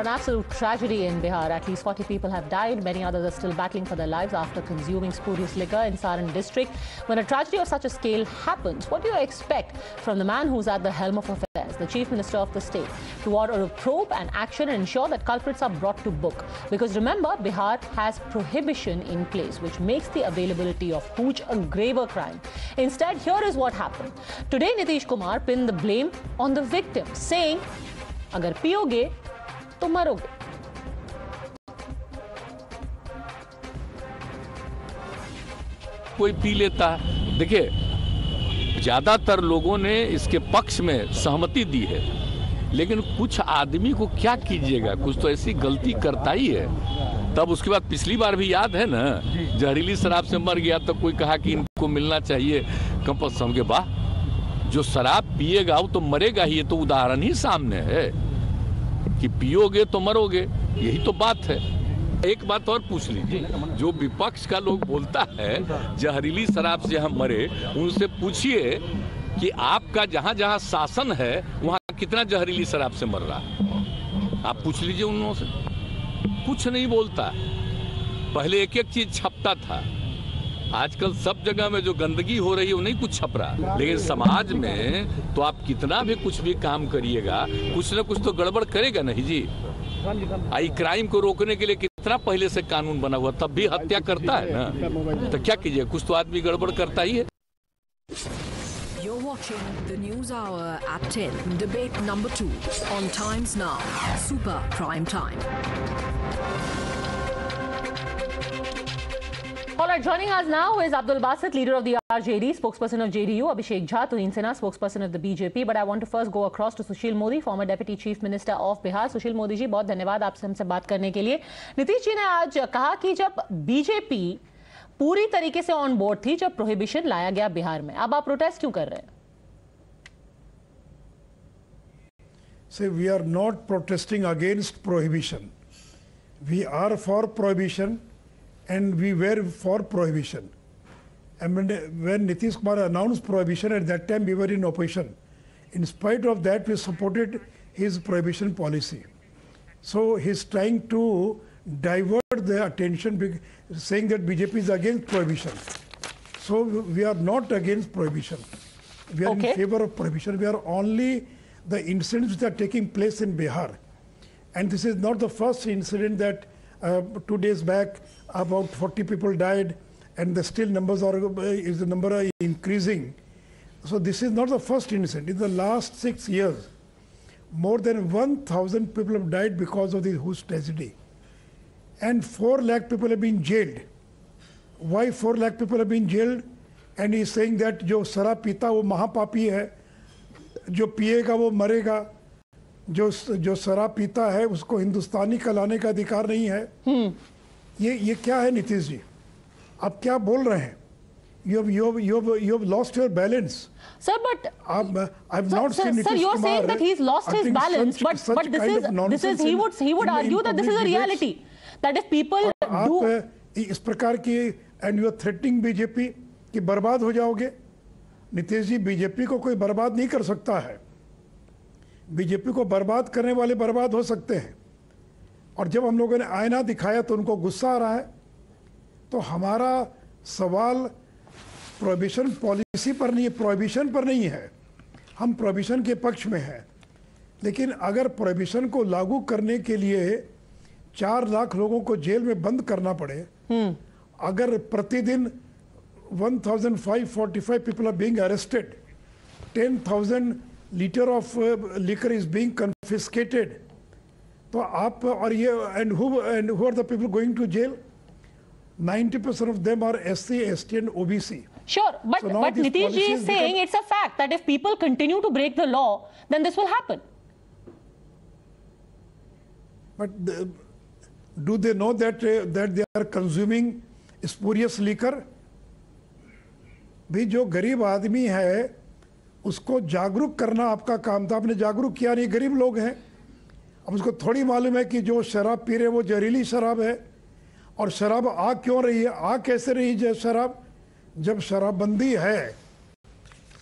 absolute tragedy in Bihar. At least 40 people have died. Many others are still battling for their lives after consuming spurious liquor in Saran district. When a tragedy of such a scale happens, what do you expect from the man who's at the helm of affairs, the Chief Minister of the state, to order a probe and action and ensure that culprits are brought to book? Because remember, Bihar has prohibition in place, which makes the availability of hooch a graver crime. Instead, here is what happened. Today, Nitish Kumar pinned the blame on the victim, saying, अगर पियोगे तो मरोगे। कोई P लेता है। देखिए, ज्यादातर लोगों ने इसके पक्ष में सहमति दी है, लेकिन कुछ आदमी को क्या कीजिएगा, कुछ तो ऐसी गलती करता ही है। तब उसके बाद पिछली बार भी याद है ना, जहरीली शराब से मर गया तो कोई कहा कि इनको मिलना चाहिए कंपल्सरी के। वाह, जो शराब पिएगा वो तो मरेगा ही। ये तो उदाहरण ही सामने है कि पियोगे तो मरोगे, यही तो बात है। एक बात और पूछ लीजिए, जो विपक्ष का लोग बोलता है जहरीली शराब से हम मरे, उनसे पूछिए कि आपका जहां जहां शासन है वहां कितना जहरीली शराब से मर रहा है। आप पूछ लीजिए उन से, कुछ नहीं बोलता। पहले एक एक चीज छपता था, आजकल सब जगह में जो गंदगी हो रही है वो नहीं कुछ छप रहा। लेकिन समाज में तो आप कितना भी कुछ भी काम करिएगा, कुछ ना कुछ तो गड़बड़ करेगा नहीं जी। आई क्राइम को रोकने के लिए कितना पहले से कानून बना हुआ, तब भी हत्या करता है ना, तो क्या कीजिए, कुछ तो आदमी गड़बड़ करता ही है। You're watching the News Hour at 10, debate number 2 on Times Now, Super Prime Time. All right, joining us now is Abdul Basit, leader of the RJD, spokesperson of JDU, Abhishek Jha, Tuhin Sinha, spokesperson of the BJP. But I want to first go across to Sushil Modi, former Deputy Chief Minister of Bihar. Sushil Modi जी, बहुत धन्यवाद आपसे हमसे बात करने के लिए। नीतीश जी ने आज कहा कि जब बीजेपी पूरी तरीके से ऑन बोर्ड थी जब प्रोहिबिशन लाया गया बिहार में, अब आप प्रोटेस्ट क्यों कर रहे हैं? Say we are not protesting against prohibition. We are for prohibition. And we were for prohibition. And when Nitish Kumar announced prohibition, at that time we were in opposition. In spite of that, we supported his prohibition policy. So he's trying to divert the attention, saying that BJP is against prohibition. So we are not against prohibition. We are in favor of prohibition. We are only the incidents which are taking place in Bihar. And this is not the first incident that 2 days back about 40 people died, and the still numbers are increasing. So this is not the first incident. In the last 6 years, more than 1,000 people have died because of this Hooch tragedy, and 4 lakh people have been jailed. Why 4 lakh people have been jailed? And he is saying that जो शराब पीता वो महापापी है, जो पिएगा वो मरेगा, जो शराब पीता है उसको हिंदुस्तानी कहलाने का अधिकार नहीं है। ये क्या है नीतीश जी, आप क्या बोल रहे हैं? You have lost your balance. Sir, but I've not seen Nitish Kumar. Sir, you're saying that he's lost his balance, but this is he would argue that this is a reality, that if people do इस प्रकार की and you are threatening BJP कि बर्बाद हो जाओगे। Nitish ji, BJP को कोई बर्बाद नहीं कर सकता है। बीजेपी को बर्बाद करने वाले बर्बाद हो सकते हैं। और जब हम लोगों ने आईना दिखाया तो उनको गुस्सा आ रहा है। तो हमारा सवाल प्रोहिबिशन पॉलिसी पर नहीं है, प्रोहिबिशन पर नहीं है। हम प्रोहिबिशन के पक्ष में हैं, लेकिन अगर प्रोहिबिशन को लागू करने के लिए 4 लाख लोगों को जेल में बंद करना पड़े, अगर प्रतिदिन 1545 people are being arrested, 10,000 liter of liquor is being confiscated, तो आप और ये and who are the people going to jail? 90% of them are SC, ST and OBC. Sure, but Nitish ji is saying it's a fact that if people continue to break the law, then this will happen. But do they know that they are consuming spurious liquor? भी जो गरीब आदमी है उसको जागरूक करना आपका काम था, आपने जागरूक किया नहीं। गरीब लोग हैं, अब उसको थोड़ी मालूम है कि जो शराब पी रहे वो जहरीली शराब है। और शराब आ क्यों रही है, आ कैसे रही है शराब? जब शराबबंदी है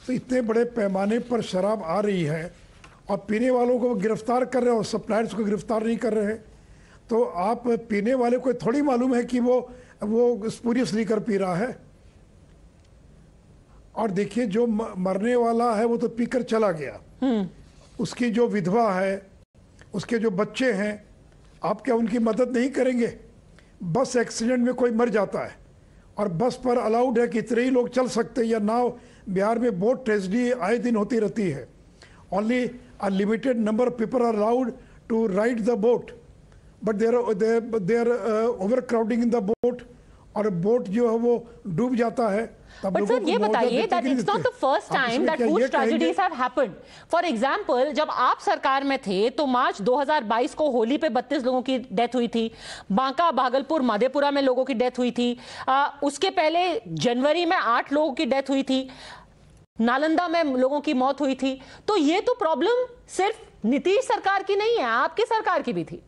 तो इतने बड़े पैमाने पर शराब आ रही है और पीने वालों को गिरफ्तार कर रहे हैं और सप्लायर्स को गिरफ्तार नहीं कर रहे हैं। तो आप पीने वाले को थोड़ी मालूम है कि वो स्पूरियस लीकर पी रहा है। और देखिए जो मरने वाला है वो तो पीकर चला गया, उसकी जो विधवा है, उसके जो बच्चे हैं, आप क्या उनकी मदद नहीं करेंगे? बस एक्सीडेंट में कोई मर जाता है और बस पर अलाउड है कि इतने ही लोग चल सकते हैं, या नाव, बिहार में बोट ट्रेजेडी आए दिन होती रहती है। Only a limited number of people are allowed to ride the boat, but there over crowding in the boat, और बोट जो है वो डूब जाता है। But sir, ये बताइए that it's not the first time that boat tragedies have happened. For example, जब आप सरकार में थे तो मार्च 2022 को होली पे 32 लोगों की डेथ हुई थी, बांका, भागलपुर, मधेपुरा में लोगों की डेथ हुई थी, उसके पहले जनवरी में 8 लोगों की डेथ हुई थी, नालंदा में लोगों की मौत हुई थी। तो ये तो प्रॉब्लम सिर्फ नीतीश सरकार की नहीं है, आपकी सरकार की भी थी।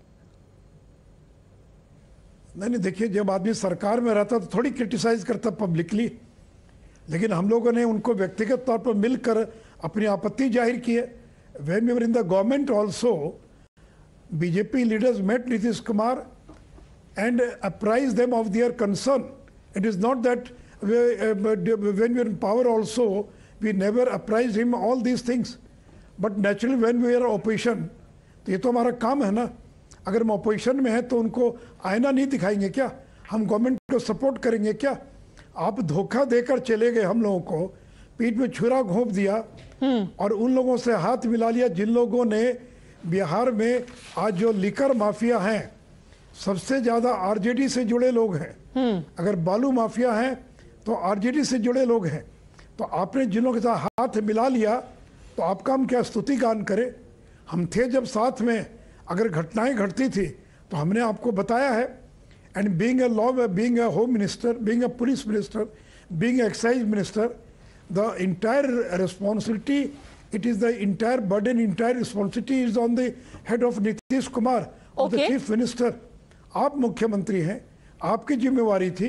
नहीं, देखिए जब आदमी सरकार में रहता तो थोड़ी क्रिटिसाइज करता पब्लिकली, लेकिन हम लोगों ने उनको व्यक्तिगत तौर पर मिलकर अपनी आपत्ति जाहिर की है। When we were in the government also, BJP leaders met Nitish Kumar and apprise them of their concern. It is not that when we are in power also we never apprise him all these things, but naturally when we are opposition, तो ये तो हमारा काम है ना। अगर हम opposition में हैं तो उनको आईना नहीं दिखाएंगे क्या? हम गवर्नमेंट को सपोर्ट करेंगे क्या? आप धोखा देकर चले गए, हम लोगों को पीठ में छुरा घोंप दिया और उन लोगों से हाथ मिला लिया जिन लोगों ने बिहार में आज जो लिकर माफिया हैं, सबसे ज्यादा आरजेडी से जुड़े लोग हैं। अगर बालू माफिया हैं तो आरजेडी से जुड़े लोग हैं। तो आपने जिन लोगों के साथ हाथ मिला लिया तो आपका हम क्या स्तुति गान करें? हम थे जब साथ में, अगर घटनाएं घटती थी तो हमने आपको बताया है। And being a law, being a home minister, being a police minister, being an excise minister, the entire responsibility, it is the entire burden, entire responsibility is on the head of Nitish Kumar, of the chief minister. आप मुख्यमंत्री हैं, आपकी जिम्मेवारी थी,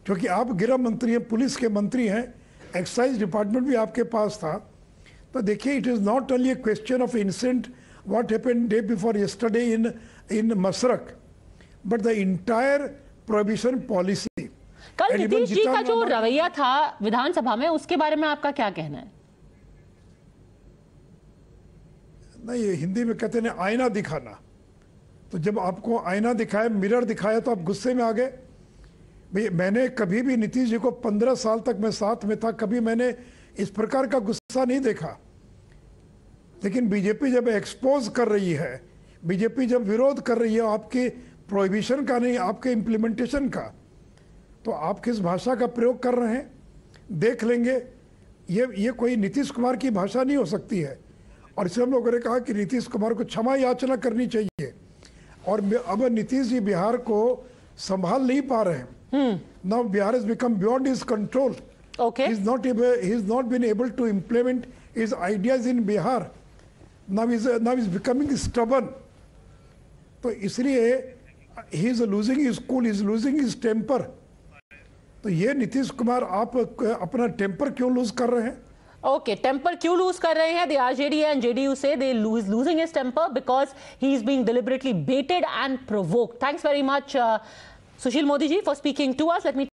क्योंकि आप गृह मंत्री हैं, पुलिस के मंत्री हैं, एक्साइज डिपार्टमेंट भी आपके पास था। तो देखिए, it is not only a question of incident what happened day before yesterday in Masrak, but the entire prohibition policy. कल नीतीश जी का जो रवैया था विधानसभा में, उसके बारे में आपका क्या कहना है? नहीं, हिंदी में कहते हैं आईना दिखाना। तो जब आपको आईना दिखाया, मिरर दिखाया, तो आप गुस्से में आ गए। भाई, मैंने कभी भी नीतीश जी को 15 साल तक मैं साथ में था, कभी मैंने इस प्रकार का गुस्सा नहीं देखा। लेकिन बीजेपी जब एक्सपोज कर रही है, बीजेपी जब विरोध कर रही है आपकी प्रोहिबिशन का नहीं, आपके इम्प्लीमेंटेशन का, तो आप किस भाषा का प्रयोग कर रहे हैं देख लेंगे। ये कोई नीतीश कुमार की भाषा नहीं हो सकती है। और इसलिए हम लोगों ने कहा कि नीतीश कुमार को क्षमा याचना करनी चाहिए। और अब नीतीश जी बिहार को संभाल नहीं पा रहे हैं। Now Bihar is become beyond his control. Okay. He's not been able to implement his ideas in Bihar. Now he's becoming stubborn. तो इसलिए he is losing his cool, he is losing his temper. तो ये नीतीश कुमार, आप अपना temper क्यों loose कर रहे हैं? Okay, temper क्यों lose कर रहे हैं? The RJD and JDU say they losing his temper because he is being deliberately baited and provoked. Thanks very much, Sushil Modi ji, for speaking to us. Let me